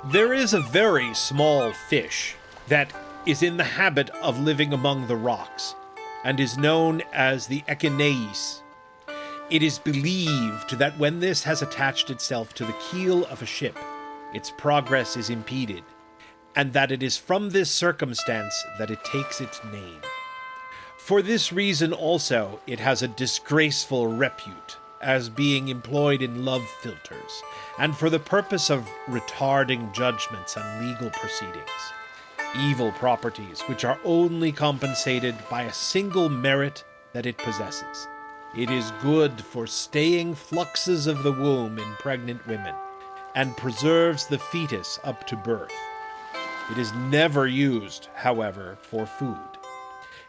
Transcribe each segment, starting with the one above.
There is a very small fish that is in the habit of living among the rocks and is known as the Echinais. It is believed that when this has attached itself to the keel of a ship, its progress is impeded, and that it is from this circumstance that it takes its name. For this reason also, it has a disgraceful repute as being employed in love philters, and for the purpose of retarding judgments and legal proceedings. Evil properties which are only compensated by a single merit that it possesses. It is good for staying fluxes of the womb in pregnant women, and preserves the fetus up to birth. It is never used, however, for food.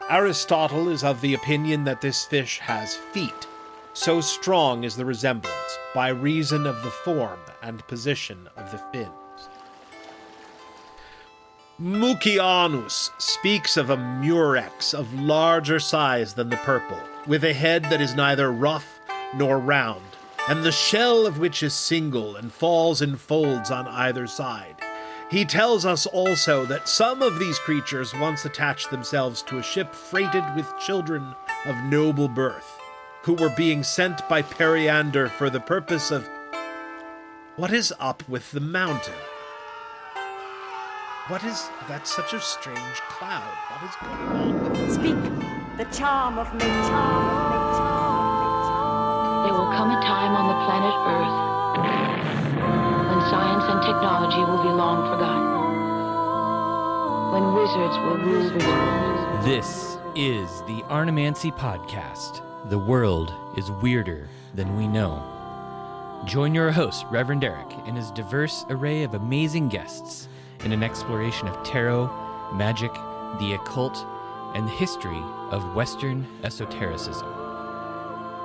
Aristotle is of the opinion that this fish has feet, so strong is the resemblance, by reason of the form and position of the fins. Mucianus speaks of a murex of larger size than the purple, with a head that is neither rough nor round, and the shell of which is single and falls in folds on either side. He tells us also that some of these creatures once attached themselves to a ship freighted with children of noble birth, who were being sent by Periander for the purpose of... What is up with the mountain? What is that? Such a strange cloud. What is going on with it? Speak the charm of nature. There will come a time on the planet Earth when science and technology will be long forgotten. When wizards will rule the world. This is the Arnemancy Podcast. The world is weirder than we know. Join your host, Reverend Eric, and his diverse array of amazing guests in an exploration of tarot, magic, the occult, and the history of Western esotericism.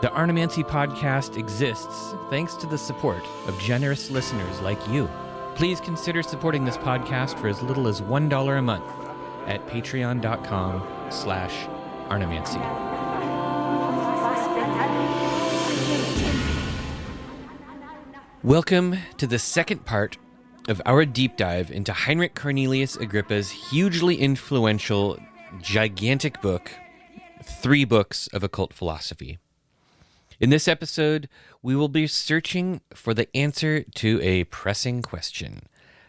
The Arnemancy Podcast exists thanks to the support of generous listeners like you. Please consider supporting this podcast for as little as $1 a month at patreon.com/Arnemancy. Welcome to the second part of our deep dive into Heinrich Cornelius Agrippa's hugely influential, gigantic book, 3 Books of Occult Philosophy. In this episode, we will be searching for the answer to a pressing question.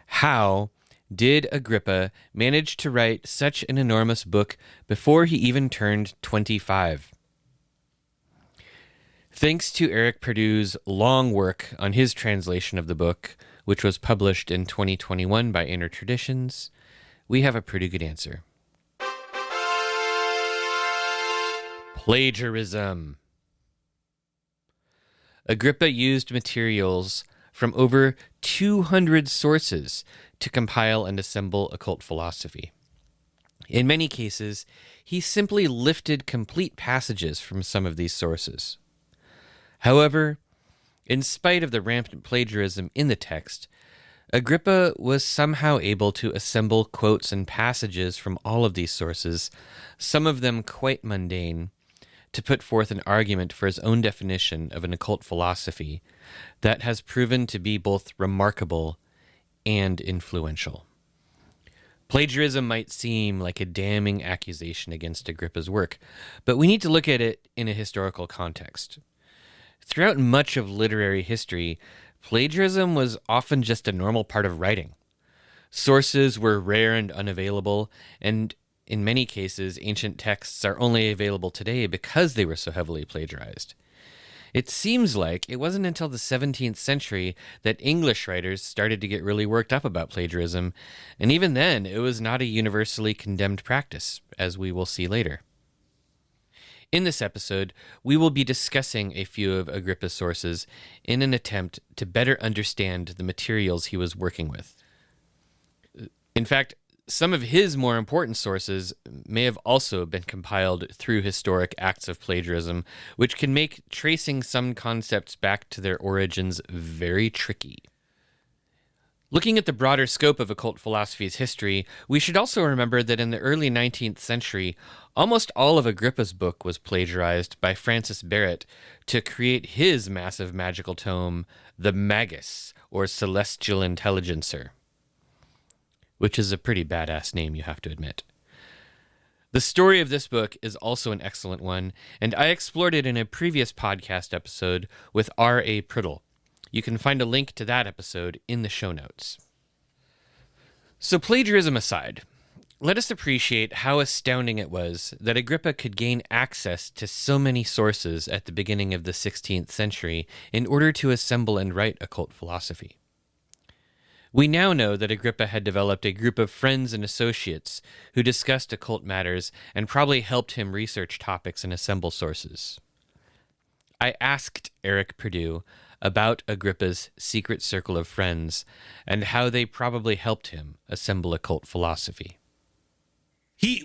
How did Agrippa manage to write such an enormous book before he even turned 25? Thanks to Eric Purdue's long work on his translation of the book, which was published in 2021 by Inner Traditions, we have a pretty good answer. Plagiarism. Agrippa used materials from over 200 sources to compile and assemble occult philosophy. In many cases, he simply lifted complete passages from some of these sources. However, in spite of the rampant plagiarism in the text, Agrippa was somehow able to assemble quotes and passages from all of these sources, some of them quite mundane, to put forth an argument for his own definition of an occult philosophy that has proven to be both remarkable and influential. Plagiarism might seem like a damning accusation against Agrippa's work, but we need to look at it in a historical context. Throughout much of literary history, plagiarism was often just a normal part of writing. Sources were rare and unavailable, and in many cases, ancient texts are only available today because they were so heavily plagiarized. It seems like it wasn't until the 17th century that English writers started to get really worked up about plagiarism, and even then, it was not a universally condemned practice, as we will see later. In this episode, we will be discussing a few of Agrippa's sources in an attempt to better understand the materials he was working with. In fact, some of his more important sources may have also been compiled through historic acts of plagiarism, which can make tracing some concepts back to their origins very tricky. Looking at the broader scope of occult philosophy's history, we should also remember that in the early 19th century, almost all of Agrippa's book was plagiarized by Francis Barrett to create his massive magical tome, the Magus, or Celestial Intelligencer. which is a pretty badass name, you have to admit. The story of this book is also an excellent one, and I explored it in a previous podcast episode with R.A. Priddle. You can find a link to that episode in the show notes. So plagiarism aside, let us appreciate how astounding it was that Agrippa could gain access to so many sources at the beginning of the 16th century in order to assemble and write occult philosophy. We now know that Agrippa had developed a group of friends and associates who discussed occult matters and probably helped him research topics and assemble sources. I asked Eric Purdue about Agrippa's secret circle of friends and how they probably helped him assemble occult philosophy.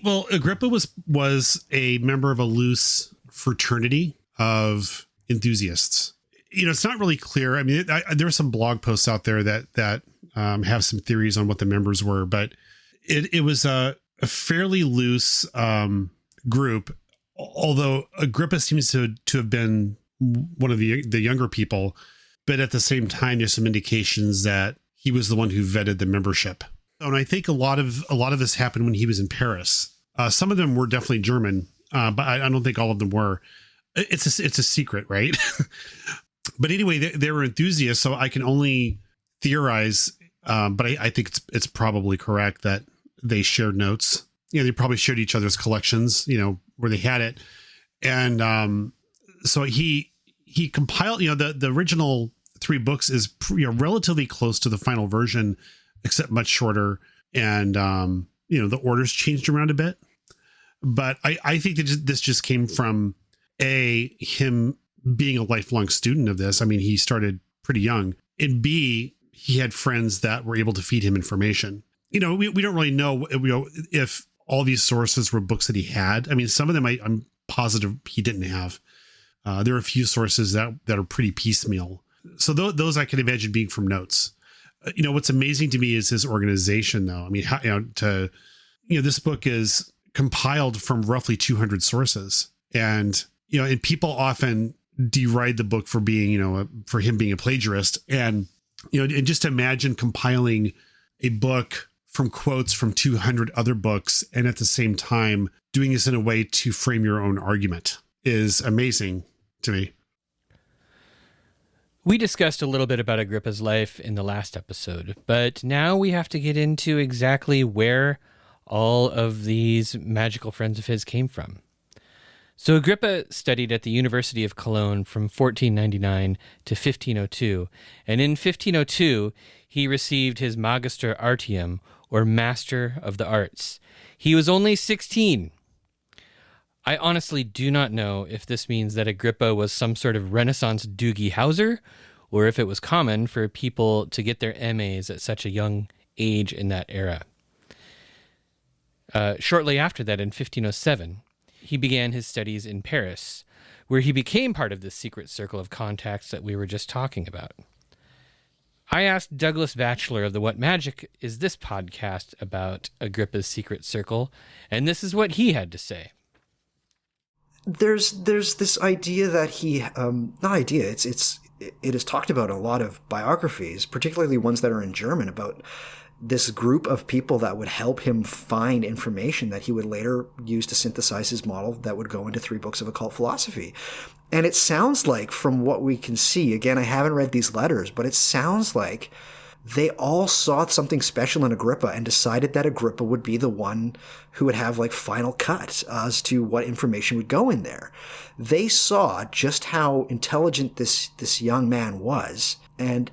Agrippa was a member of a loose fraternity of enthusiasts. It's not really clear. I mean, there are some blog posts out there that have some theories on what the members were, but it was a fairly loose group. Although Agrippa seems to have been one of the younger people, but at the same time, there's some indications that he was the one who vetted the membership. And I think a lot of this happened when he was in Paris. Some of them were definitely German, but I don't think all of them were. It's a secret, right? But anyway, they were enthusiasts, so I can only theorize. But I think it's probably correct that they shared notes. They probably shared each other's collections, where they had it. And so he compiled, the original 3 books is relatively close to the final version, except much shorter. And, the orders changed around a bit. But I think that this just came from him being a lifelong student of this. I mean, he started pretty young. And B, he had friends that were able to feed him information. We don't really know, if all these sources were books that he had. I mean, some of them I'm positive he didn't have. There are a few sources that are pretty piecemeal. So those I can imagine being from notes. What's amazing to me is his organization, though. I mean, this book is compiled from roughly 200 sources, and people often deride the book for being, for him being a plagiarist. And, and just imagine compiling a book from quotes from 200 other books, and at the same time doing this in a way to frame your own argument is amazing to me. We discussed a little bit about Agrippa's life in the last episode, but now we have to get into exactly where all of these magical friends of his came from. So Agrippa studied at the University of Cologne from 1499 to 1502, and in 1502 he received his Magister Artium, or Master of the Arts. He was only 16. I honestly do not know if this means that Agrippa was some sort of Renaissance Doogie Howser, or if it was common for people to get their MAs at such a young age in that era. Shortly after that, in 1507, he began his studies in Paris, where he became part of this secret circle of contacts that we were just talking about. I asked Douglas Batchelor of the What Magic Is This podcast about Agrippa's secret circle, and this is what he had to say. There's this idea that it is talked about in a lot of biographies, particularly ones that are in German, about this group of people that would help him find information that he would later use to synthesize his model that would go into 3 books of occult philosophy. And it sounds like, from what we can see, again, I haven't read these letters, but it sounds like they all saw something special in Agrippa and decided that Agrippa would be the one who would have final cut as to what information would go in there. They saw just how intelligent this young man was, and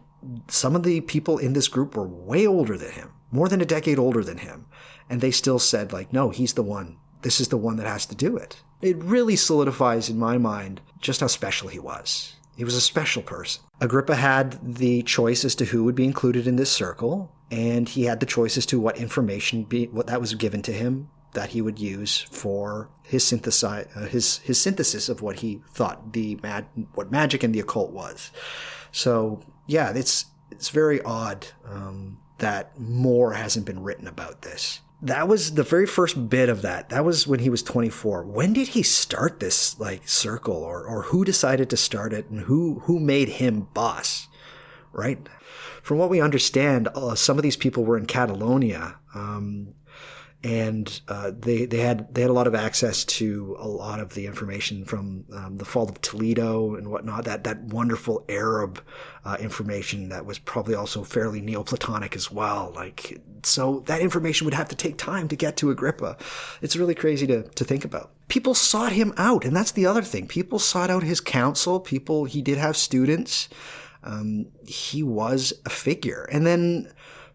some of the people in this group were way older than him, more than a decade older than him, and they still said, no, he's the one. This is the one that has to do it. It really solidifies in my mind just how special he was. He was a special person. Agrippa had the choice as to who would be included in this circle, and he had the choice as to what information what that was given to him that he would use for his synthesis of what he thought what magic and the occult was. So yeah, it's very odd that more hasn't been written about this. That was the very first bit of that. That was when he was 24. When did he start this circle, or who decided to start it, and who made him boss, right? From what we understand, some of these people were in Catalonia, and they had a lot of access to a lot of the information from the fall of Toledo and whatnot. That wonderful Arab information that was probably also fairly Neoplatonic as well. So that information would have to take time to get to Agrippa. It's really crazy to think about. People sought him out, and that's the other thing. People sought out his counsel. He did have students. He was a figure, and then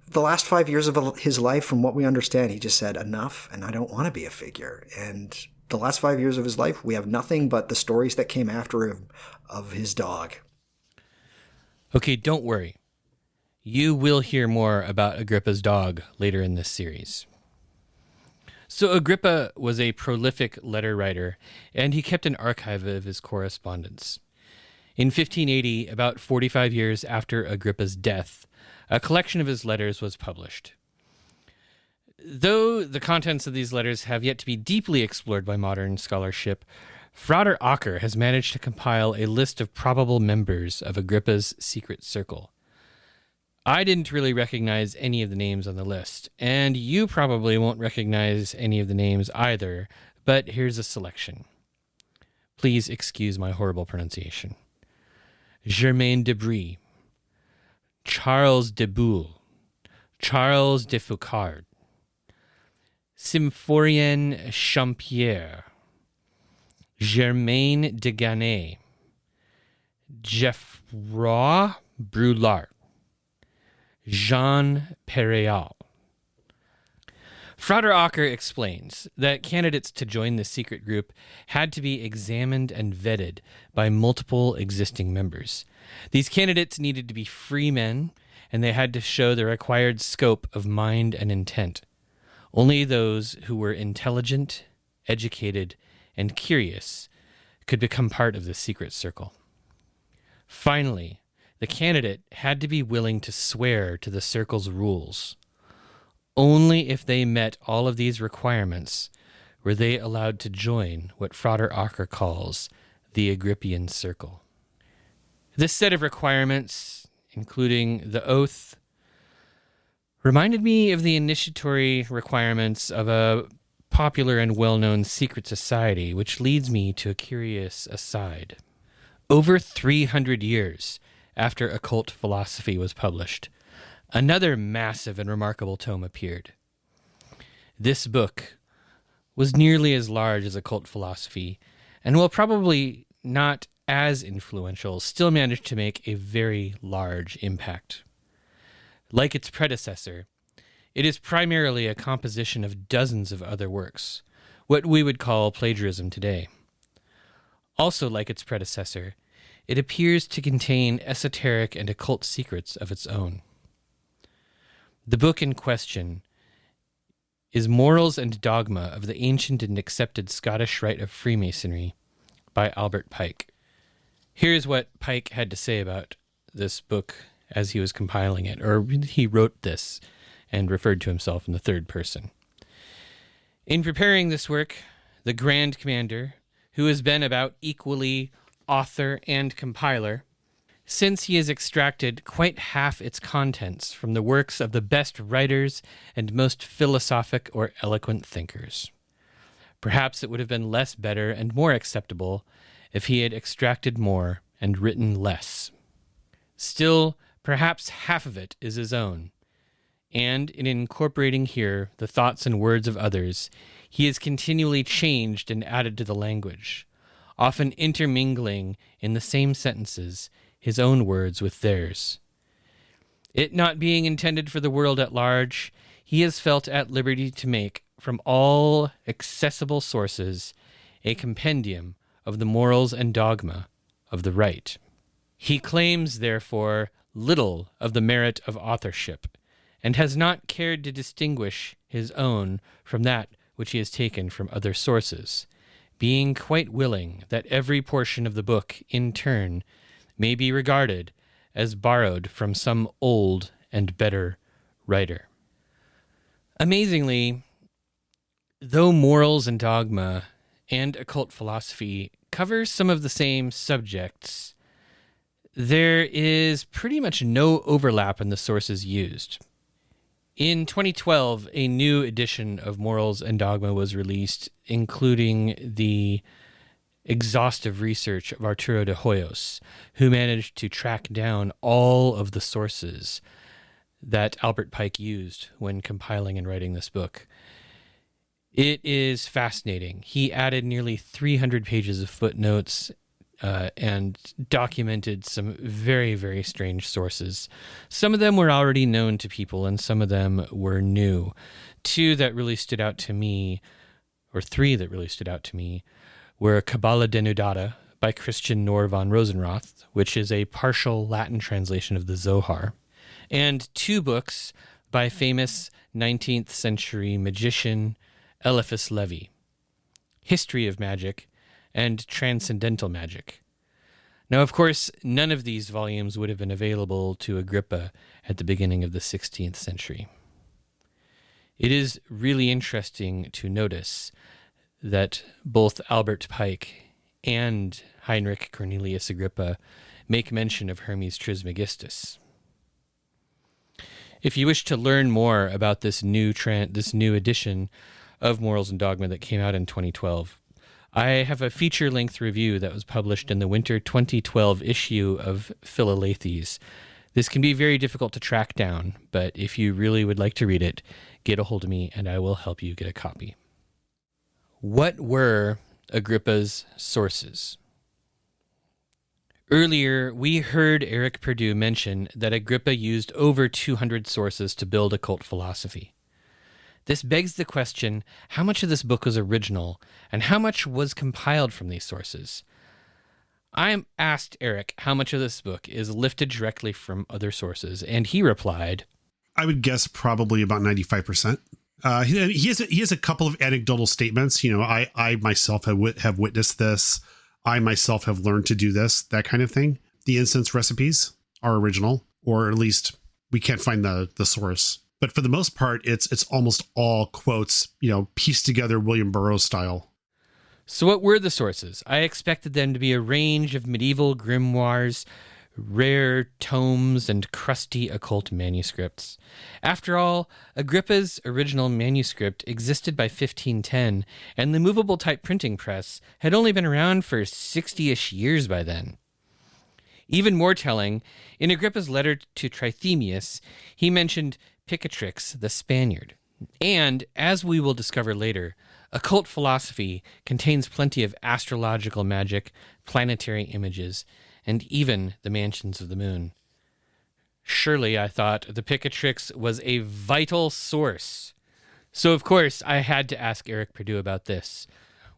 the last 5 years of his life, from what we understand, he just said, enough, and I don't want to be a figure. And the last 5 years of his life, we have nothing but the stories that came after him of his dog. Okay, don't worry. You will hear more about Agrippa's dog later in this series. So Agrippa was a prolific letter writer, and he kept an archive of his correspondence. In 1580, about 45 years after Agrippa's death, a collection of his letters was published. Though the contents of these letters have yet to be deeply explored by modern scholarship, Frater Acker has managed to compile a list of probable members of Agrippa's secret circle. I didn't really recognize any of the names on the list, and you probably won't recognize any of the names either, but here's a selection. Please excuse my horrible pronunciation. Germain de Brie, Charles de Boule, Charles de Foucard, Symphorien Champierre, Germain de Ganay, Geoffroy Brulart, Jean Pereal. Frater Acker explains that candidates to join the secret group had to be examined and vetted by multiple existing members. These candidates needed to be free men, and they had to show the required scope of mind and intent. Only those who were intelligent, educated, and curious could become part of the secret circle. Finally, the candidate had to be willing to swear to the circle's rules. Only if they met all of these requirements were they allowed to join what Frater Acker calls the Agrippian circle. This set of requirements, including the oath, reminded me of the initiatory requirements of a popular and well-known secret society, which leads me to a curious aside. Over 300 years after Occult Philosophy was published, another massive and remarkable tome appeared. This book was nearly as large as Occult Philosophy, and while probably not as influential, still managed to make a very large impact. Like its predecessor, it is primarily a composition of dozens of other works, what we would call plagiarism today. Also like its predecessor, it appears to contain esoteric and occult secrets of its own. The book in question is Morals and Dogma of the Ancient and Accepted Scottish Rite of Freemasonry by Albert Pike. Here's what Pike had to say about this book as he was compiling it, or he wrote this and referred to himself in the third person. In preparing this work, the Grand Commander, who has been about equally author and compiler, since he has extracted quite half its contents from the works of the best writers and most philosophic or eloquent thinkers. Perhaps it would have been less better and more acceptable if he had extracted more and written less. Still, perhaps half of it is his own, and in incorporating here the thoughts and words of others, he has continually changed and added to the language, often intermingling in the same sentences his own words with theirs. It not being intended for the world at large, he has felt at liberty to make, from all accessible sources, a compendium of the morals and dogma of the Rite. He claims, therefore, little of the merit of authorship, and has not cared to distinguish his own from that which he has taken from other sources, being quite willing that every portion of the book, in turn, may be regarded as borrowed from some old and better writer. Amazingly, though morals and dogma and occult philosophy cover some of the same subjects, there is pretty much no overlap in the sources used. In 2012, a new edition of Morals and Dogma was released, including the exhaustive research of Arturo de Hoyos, who managed to track down all of the sources that Albert Pike used when compiling and writing this book. It is fascinating. He added nearly 300 pages of footnotes and documented some very, very strange sources. Some of them were already known to people, and some of them were new. Two that really stood out to me, or three that really stood out to me, were Cabala Denudata by Christian Nor von Rosenroth, which is a partial Latin translation of the Zohar, and two books by famous 19th century magician Eliphas Levi, History of Magic and Transcendental Magic. Now, of course, none of these volumes would have been available to Agrippa at the beginning of the 16th century. It is really interesting to notice that both Albert Pike and Heinrich Cornelius Agrippa make mention of Hermes Trismegistus. If you wish to learn more about this new edition of Morals and Dogma that came out in 2012, I have a feature-length review that was published in the winter 2012 issue of Philalethes. This can be very difficult to track down, but if you really would like to read it, get a hold of me and I will help you get a copy. What were Agrippa's sources? Earlier, we heard Eric Purdue mention that Agrippa used over 200 sources to build occult philosophy. This begs the question, how much of this book was original, and how much was compiled from these sources? I asked Eric how much of this book is lifted directly from other sources, and he replied, I would guess probably about 95%. He has a couple of anecdotal statements. You know, I myself have witnessed this. I myself have learned to do this, that kind of thing. The incense recipes are original, or at least we can't find the source. But for the most part, it's almost all quotes, you know, pieced together William Burroughs style. So what were the sources? I expected them to be a range of medieval grimoires, rare tomes, and crusty occult manuscripts. After all, Agrippa's original manuscript existed by 1510, and the movable type printing press had only been around for 60-ish years by then. Even more telling, in Agrippa's letter to Trithemius, he mentioned Picatrix the Spaniard. And, as we will discover later, occult philosophy contains plenty of astrological magic, planetary images, and even the mansions of the moon. Surely, I thought, the Picatrix was a vital source. So, of course, I had to ask Eric Purdue about this.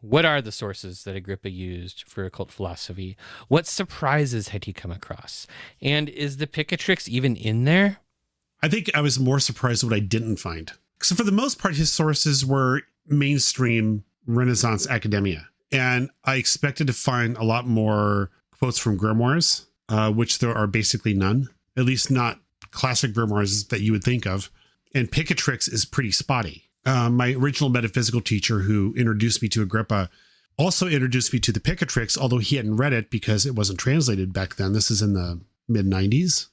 What are the sources that Agrippa used for occult philosophy? What surprises had he come across? And is the Picatrix even in there? I think I was more surprised at what I didn't find. So for the most part, his sources were mainstream Renaissance academia. And I expected to find a lot more quotes from grimoires, which there are basically none, at least not classic grimoires that you would think of. And Picatrix is pretty spotty. My original metaphysical teacher who introduced me to Agrippa also introduced me to the Picatrix, although he hadn't read it because it wasn't translated back then. This is in the mid-90s.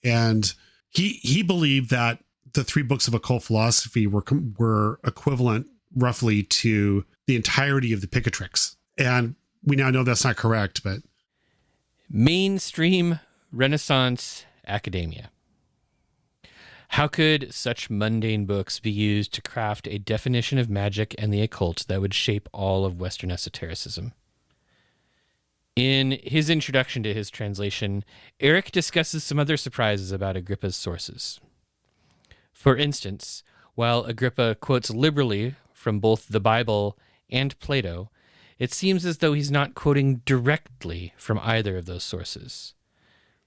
And he believed that the three books of occult philosophy were equivalent roughly to the entirety of the Picatrix. And we now know that's not correct, but... Mainstream Renaissance academia. How could such mundane books be used to craft a definition of magic and the occult that would shape all of Western esotericism? In his introduction to his translation, Eric discusses some other surprises about Agrippa's sources. For instance, while Agrippa quotes liberally from both the Bible and Plato, it seems as though he's not quoting directly from either of those sources.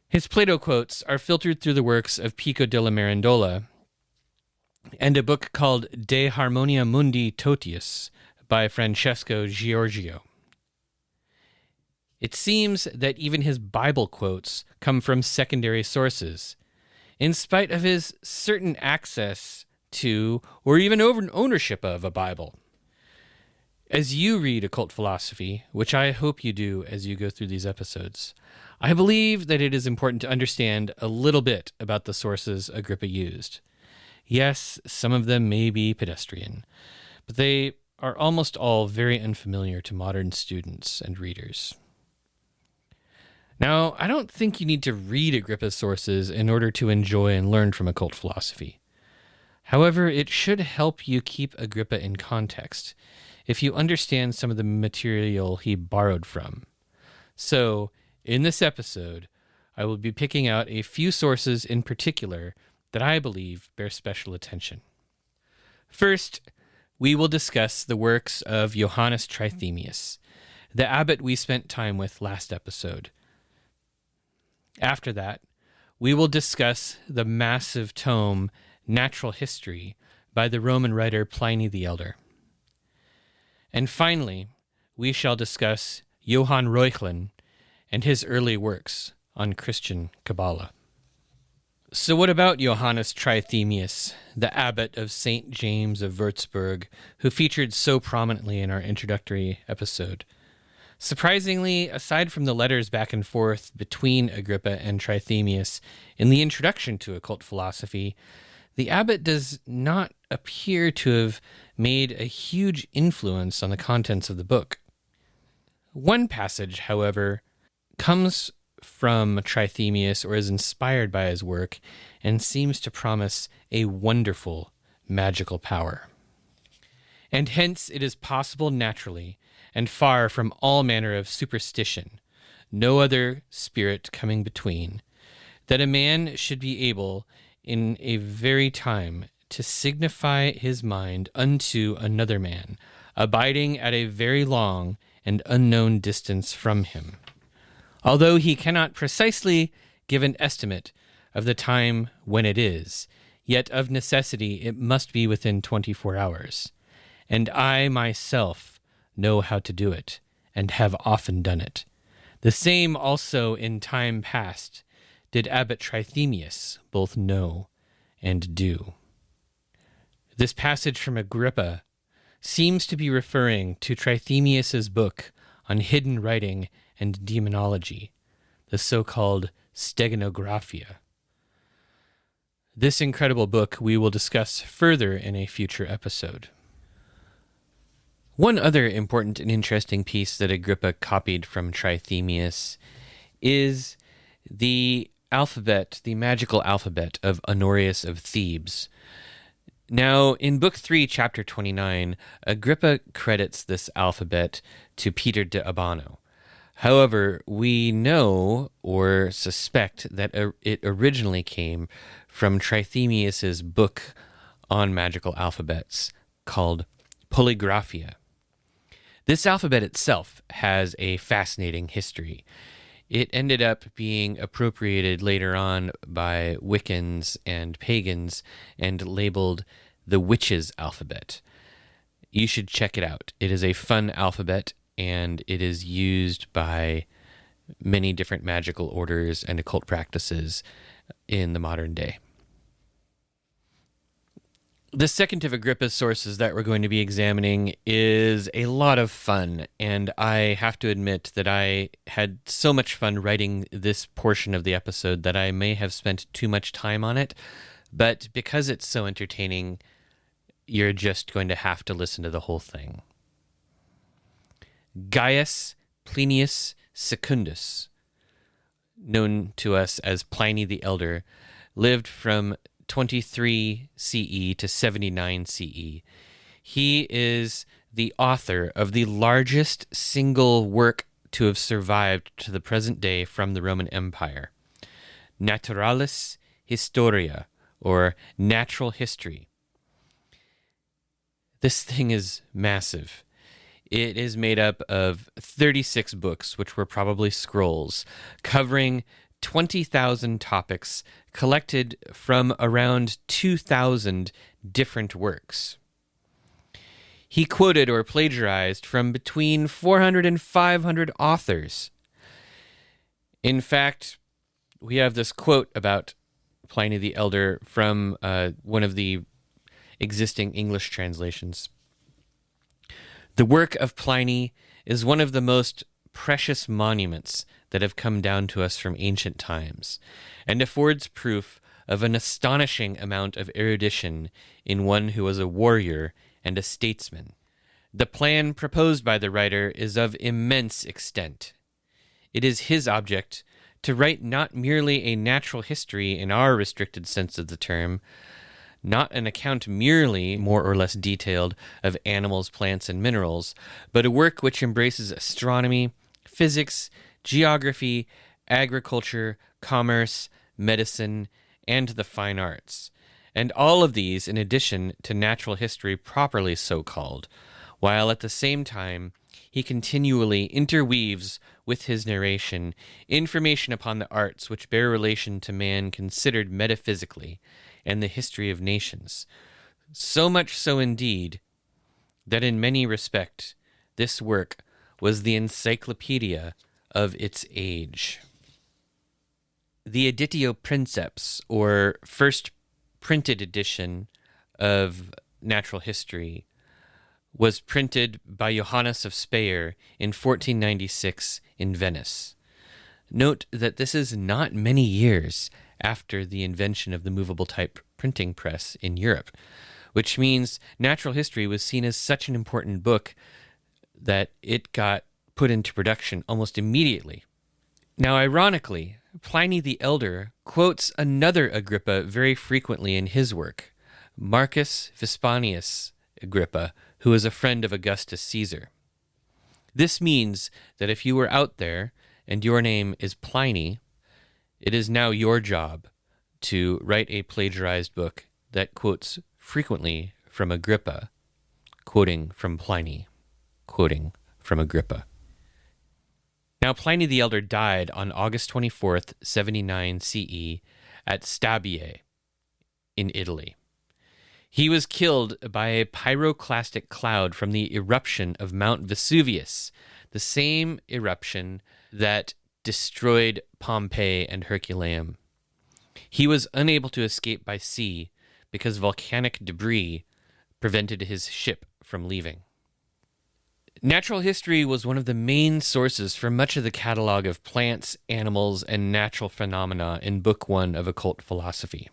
His Plato quotes are filtered through the works of Pico della Mirandola and a book called De Harmonia Mundi Totius by Francesco Giorgio. It seems that even his Bible quotes come from secondary sources, in spite of his certain access to, or even ownership of, a Bible. As you read occult philosophy, which I hope you do as you go through these episodes, I believe that it is important to understand a little bit about the sources Agrippa used. Yes, some of them may be pedestrian, but they are almost all very unfamiliar to modern students and readers. Now, I don't think you need to read Agrippa's sources in order to enjoy and learn from occult philosophy. However, it should help you keep Agrippa in context if you understand some of the material he borrowed from. So, in this episode, I will be picking out a few sources in particular that I believe bear special attention. First, we will discuss the works of Johannes Trithemius, the abbot we spent time with last episode. After that, we will discuss the massive tome Natural History by the Roman writer Pliny the Elder. And finally, we shall discuss Johann Reuchlin and his early works on Christian Kabbalah. So what about Johannes Trithemius, the abbot of St. James of Würzburg, who featured so prominently in our introductory episode? Surprisingly, aside from the letters back and forth between Agrippa and Trithemius in the introduction to occult philosophy, the abbot does not appear to have made a huge influence on the contents of the book. One passage, however, comes from Trithemius or is inspired by his work and seems to promise a wonderful magical power. And hence it is possible naturally, and far from all manner of superstition, no other spirit coming between, that a man should be able in a very time to signify his mind unto another man, abiding at a very long and unknown distance from him, although he cannot precisely give an estimate of the time when it is, yet of necessity it must be within 24 hours. And I myself know how to do it, and have often done it. The same also in time past did Abbot Trithemius both know and do. This passage from Agrippa seems to be referring to Trithemius's book on hidden writing and demonology, the so-called Steganographia. This incredible book we will discuss further in a future episode. One other important and interesting piece that Agrippa copied from Trithemius is the alphabet, the magical alphabet of Anorius of Thebes. Now, in Book 3, Chapter 29, Agrippa credits this alphabet to Peter de Abano. However, we know or suspect that it originally came from Trithemius's book on magical alphabets called Polygraphia. This alphabet itself has a fascinating history. It ended up being appropriated later on by Wiccans and pagans and labeled the witches' alphabet. You should check it out. It is a fun alphabet, and it is used by many different magical orders and occult practices in the modern day. The second of Agrippa's sources that we're going to be examining is a lot of fun, and I have to admit that I had so much fun writing this portion of the episode that I may have spent too much time on it, but because it's so entertaining, you're just going to have to listen to the whole thing. Gaius Plinius Secundus, known to us as Pliny the Elder, lived from 23 CE to 79 CE. He is the author of the largest single work to have survived to the present day from the Roman Empire, Naturalis Historia, or Natural History. This thing is massive. It is made up of 36 books, which were probably scrolls, covering 20,000 topics collected from around 2,000 different works. He quoted or plagiarized from between 400 and 500 authors. In fact, we have this quote about Pliny the Elder from one of the existing English translations. The work of Pliny is one of the most precious monuments that have come down to us from ancient times, and affords proof of an astonishing amount of erudition in one who was a warrior and a statesman. The plan proposed by the writer is of immense extent. It is his object to write not merely a natural history in our restricted sense of the term, not an account merely, more or less detailed, of animals, plants, and minerals, but a work which embraces astronomy, physics, geography, agriculture, commerce, medicine, and the fine arts, and all of these in addition to natural history properly so called, while at the same time he continually interweaves with his narration information upon the arts which bear relation to man considered metaphysically and the history of nations. So much so indeed that in many respects this work was the encyclopedia of its age. The Editio Princeps, or first printed edition of natural history, was printed by Johannes of Speyer in 1496 in Venice. Note that this is not many years after the invention of the movable type printing press in Europe, which means natural history was seen as such an important book that it got put into production almost immediately. Now, ironically, Pliny the Elder quotes another Agrippa very frequently in his work, Marcus Vespasianus Agrippa, who was a friend of Augustus Caesar. This means that if you were out there and your name is Pliny, it is now your job to write a plagiarized book that quotes frequently from Agrippa, quoting from Pliny, quoting from Agrippa. Now, Pliny the Elder died on August 24th, 79 CE at Stabiae in Italy. He was killed by a pyroclastic cloud from the eruption of Mount Vesuvius, the same eruption that destroyed Pompeii and Herculaneum. He was unable to escape by sea because volcanic debris prevented his ship from leaving. Natural history was one of the main sources for much of the catalog of plants, animals, and natural phenomena in Book 1 of Occult Philosophy.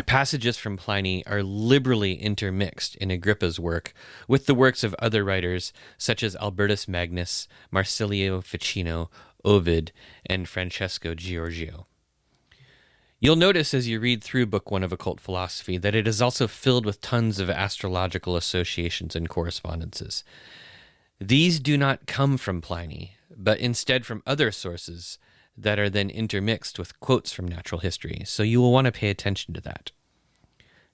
Passages from Pliny are liberally intermixed in Agrippa's work with the works of other writers such as Albertus Magnus, Marsilio Ficino, Ovid, and Francesco Giorgio. You'll notice as you read through Book 1 of Occult Philosophy that it is also filled with tons of astrological associations and correspondences. These do not come from Pliny, but instead from other sources that are then intermixed with quotes from natural history, so you will want to pay attention to that.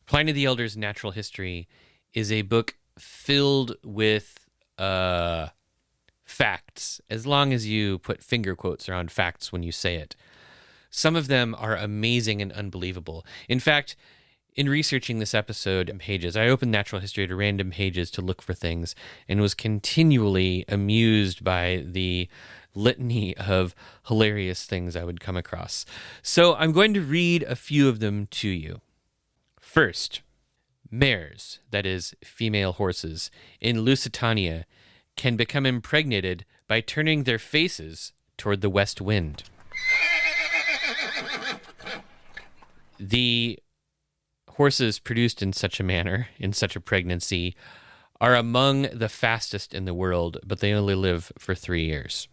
Pliny the Elder's Natural History is a book filled with facts, as long as you put finger quotes around facts when you say it. Some of them are amazing and unbelievable. In fact, in researching this episode pages, I opened Natural History to random pages to look for things and was continually amused by the litany of hilarious things I would come across. So I'm going to read a few of them to you. First, mares, that is, female horses, in Lusitania can become impregnated by turning their faces toward the west wind. The horses produced in such a manner, in such a pregnancy, are among the fastest in the world, but they only live for 3 years.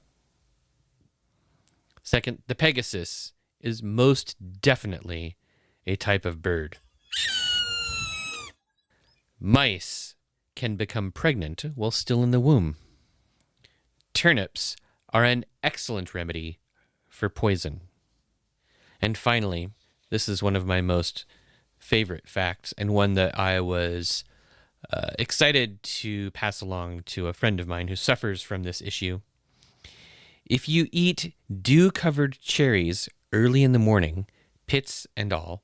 Second, the Pegasus is most definitely a type of bird. Mice can become pregnant while still in the womb. Turnips are an excellent remedy for poison. And finally, this is one of my most favorite facts, and one that I was excited to pass along to a friend of mine who suffers from this issue. If you eat dew-covered cherries early in the morning, pits and all,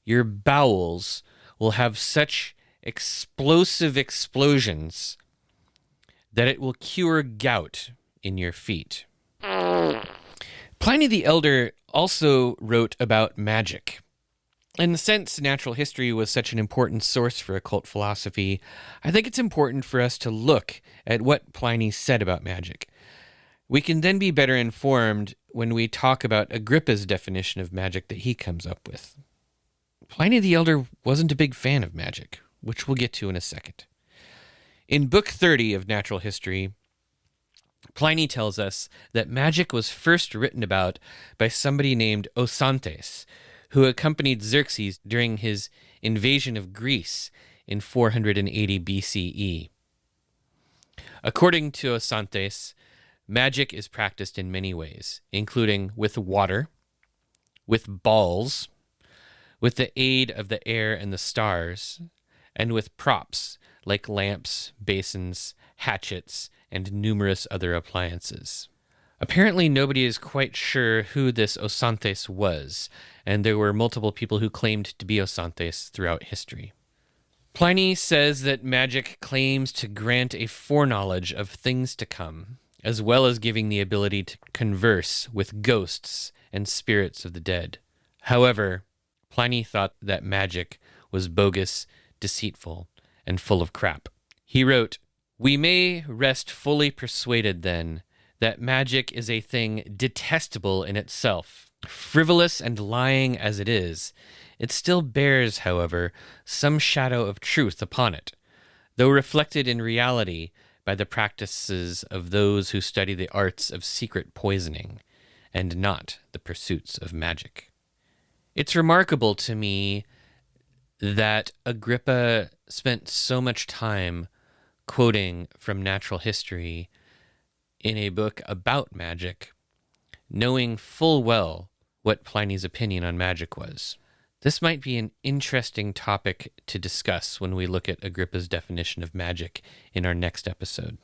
your bowels will have such explosive explosions that it will cure gout in your feet. Pliny the Elder also wrote about magic. In the sense natural history was such an important source for occult philosophy, I think it's important for us to look at what Pliny said about magic. We can then be better informed when we talk about Agrippa's definition of magic that he comes up with. Pliny the Elder wasn't a big fan of magic, which we'll get to in a second. In Book 30 of Natural History, Pliny tells us that magic was first written about by somebody named Osantes, who accompanied Xerxes during his invasion of Greece in 480 BCE. According to Osantes, magic is practiced in many ways, including with water, with balls, with the aid of the air and the stars, and with props like lamps, basins, hatchets, and numerous other appliances. Apparently, nobody is quite sure who this Osantes was, and there were multiple people who claimed to be Osantes throughout history. Pliny says that magic claims to grant a foreknowledge of things to come, as well as giving the ability to converse with ghosts and spirits of the dead. However, Pliny thought that magic was bogus, deceitful, and full of crap. He wrote, "We may rest fully persuaded, then, that magic is a thing detestable in itself. Frivolous and lying as it is, it still bears, however, some shadow of truth upon it, though reflected in reality by the practices of those who study the arts of secret poisoning, and not the pursuits of magic." It's remarkable to me that Agrippa spent so much time quoting from natural history in a book about magic, knowing full well what Pliny's opinion on magic was. This might be an interesting topic to discuss when we look at Agrippa's definition of magic in our next episode.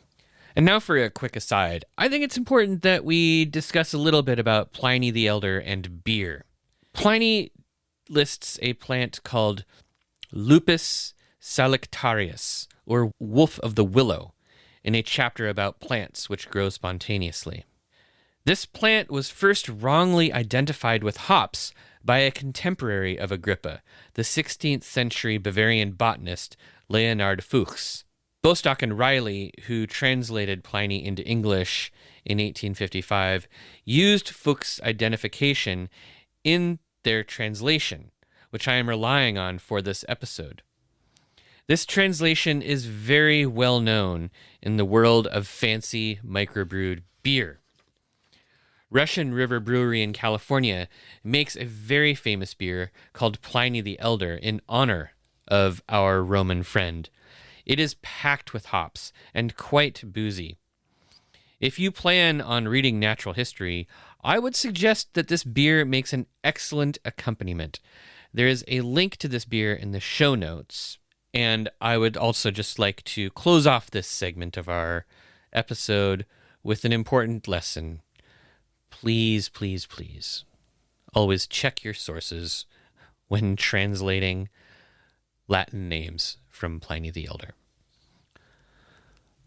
And now for a quick aside, I think it's important that we discuss a little bit about Pliny the Elder and beer. Pliny lists a plant called Lupus salictarius, or wolf of the willow, in a chapter about plants which grow spontaneously. This plant was first wrongly identified with hops by a contemporary of Agrippa, the 16th century Bavarian botanist Leonhard Fuchs. Bostock and Riley, who translated Pliny into English in 1855, used Fuchs' identification in their translation, which I am relying on for this episode. This translation is very well known in the world of fancy microbrewed beer. Russian River Brewery in California makes a very famous beer called Pliny the Elder in honor of our Roman friend. It is packed with hops and quite boozy. If you plan on reading natural history, I would suggest that this beer makes an excellent accompaniment. There is a link to this beer in the show notes, and I would also just like to close off this segment of our episode with an important lesson. Please, please, please, always check your sources when translating Latin names from Pliny the Elder.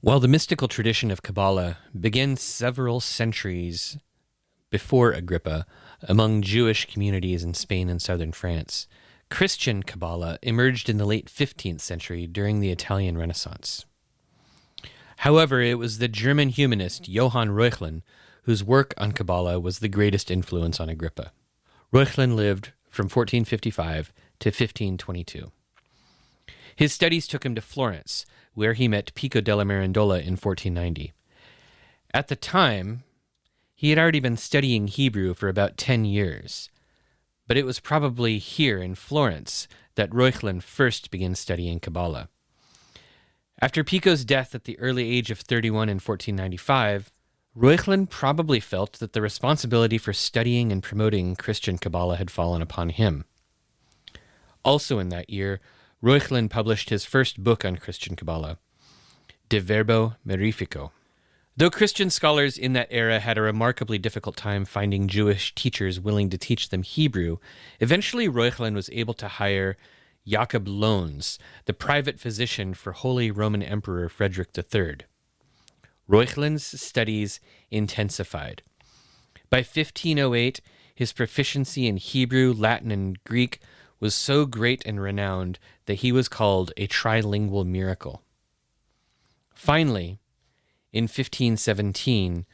While the mystical tradition of Kabbalah began several centuries before Agrippa among Jewish communities in Spain and southern France, Christian Kabbalah emerged in the late 15th century during the Italian Renaissance. However, it was the German humanist Johann Reuchlin whose work on Kabbalah was the greatest influence on Agrippa. Reuchlin lived from 1455 to 1522. His studies took him to Florence, where he met Pico della Mirandola in 1490. At the time, he had already been studying Hebrew for about 10 years, but it was probably here in Florence that Reuchlin first began studying Kabbalah. After Pico's death at the early age of 31 in 1495, Reuchlin probably felt that the responsibility for studying and promoting Christian Kabbalah had fallen upon him. Also in that year, Reuchlin published his first book on Christian Kabbalah, De Verbo Mirifico. Though Christian scholars in that era had a remarkably difficult time finding Jewish teachers willing to teach them Hebrew, eventually Reuchlin was able to hire Jakob Lohns, the private physician for Holy Roman Emperor Frederick III. Reuchlin's studies intensified. By 1508, his proficiency in Hebrew, Latin, and Greek was so great and renowned that he was called a trilingual miracle. Finally, in 1517,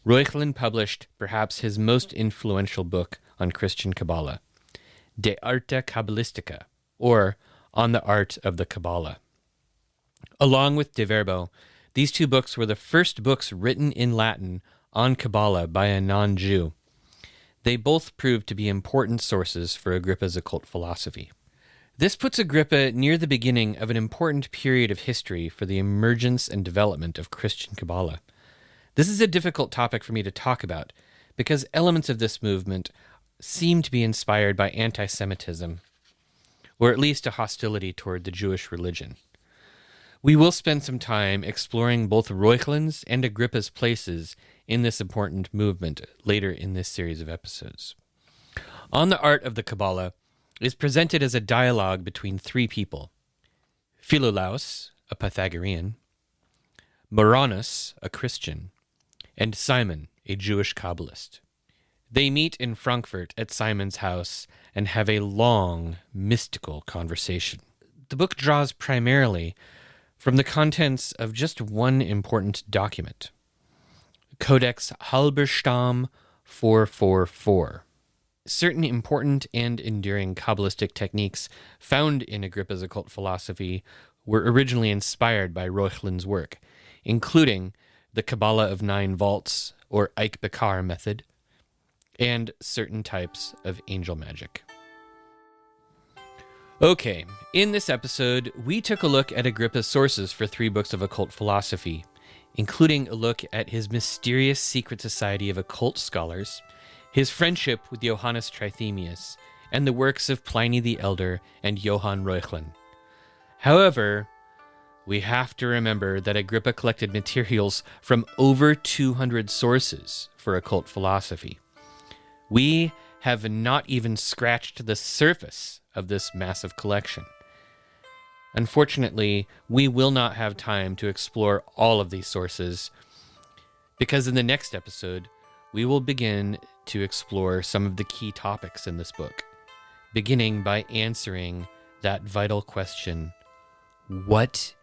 Reuchlin published perhaps his most influential book on Christian Kabbalah, De Arte Kabbalistica, or On the Art of the Kabbalah. Along with De Verbo, these two books were the first books written in Latin on Kabbalah by a non-Jew. They both proved to be important sources for Agrippa's occult philosophy. This puts Agrippa near the beginning of an important period of history for the emergence and development of Christian Kabbalah. This is a difficult topic for me to talk about because elements of this movement seem to be inspired by anti-Semitism, or at least a hostility toward the Jewish religion. We will spend some time exploring both Reuchlin's and Agrippa's places in this important movement later in this series of episodes. On the Art of the Kabbalah is presented as a dialogue between three people: Philolaus, a Pythagorean, Moranus, a Christian, and Simon, a Jewish Kabbalist. They meet in Frankfurt at Simon's house and have a long, mystical conversation. The book draws primarily from the contents of just one important document, Codex Halberstam 444. Certain important and enduring Kabbalistic techniques found in Agrippa's occult philosophy were originally inspired by Reuchlin's work, including the Kabbalah of 9 Vaults, or Ike Bakar method, and certain types of angel magic. Okay, in this episode, we took a look at Agrippa's sources for 3 books of occult philosophy, including a look at his mysterious secret society of occult scholars, his friendship with Johannes Trithemius, and the works of Pliny the Elder and Johann Reuchlin. However, we have to remember that Agrippa collected materials from over 200 sources for occult philosophy. We have not even scratched the surface of this massive collection. Unfortunately, we will not have time to explore all of these sources, because in the next episode, we will begin to explore some of the key topics in this book, beginning by answering that vital question: what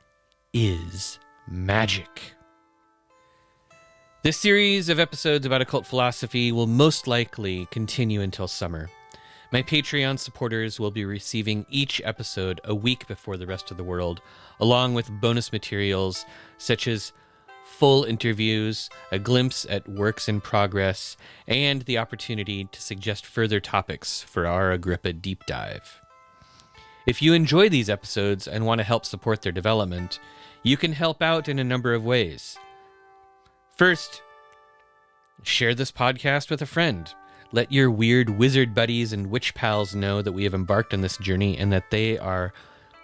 is magic? This series of episodes about occult philosophy will most likely continue until summer. My Patreon supporters will be receiving each episode a week before the rest of the world, along with bonus materials such as full interviews, a glimpse at works in progress, and the opportunity to suggest further topics for our Agrippa deep dive. If you enjoy these episodes and want to help support their development, you can help out in a number of ways. First, share this podcast with a friend. Let your weird wizard buddies and witch pals know that we have embarked on this journey and that they are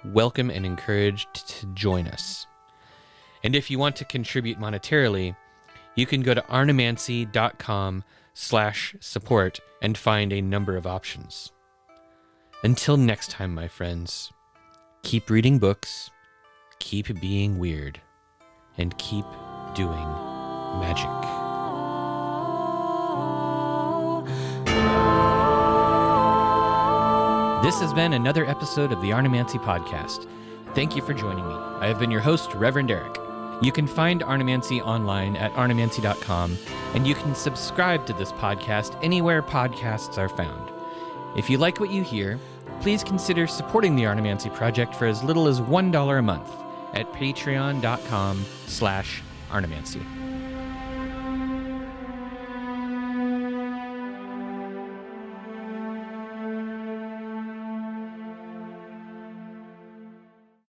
welcome and encouraged to join us. And if you want to contribute monetarily, you can go to arnemancy.com/support and find a number of options. Until next time, my friends, keep reading books, keep being weird, and keep doing magic. This has been another episode of the Arnemancy Podcast. Thank you for joining me. I have been your host, Reverend Eric. You can find Arnemancy online at arnemancy.com, and you can subscribe to this podcast anywhere podcasts are found. If you like what you hear, please consider supporting the Arnemancy Project for as little as $1 a month at patreon.com/arnemancy.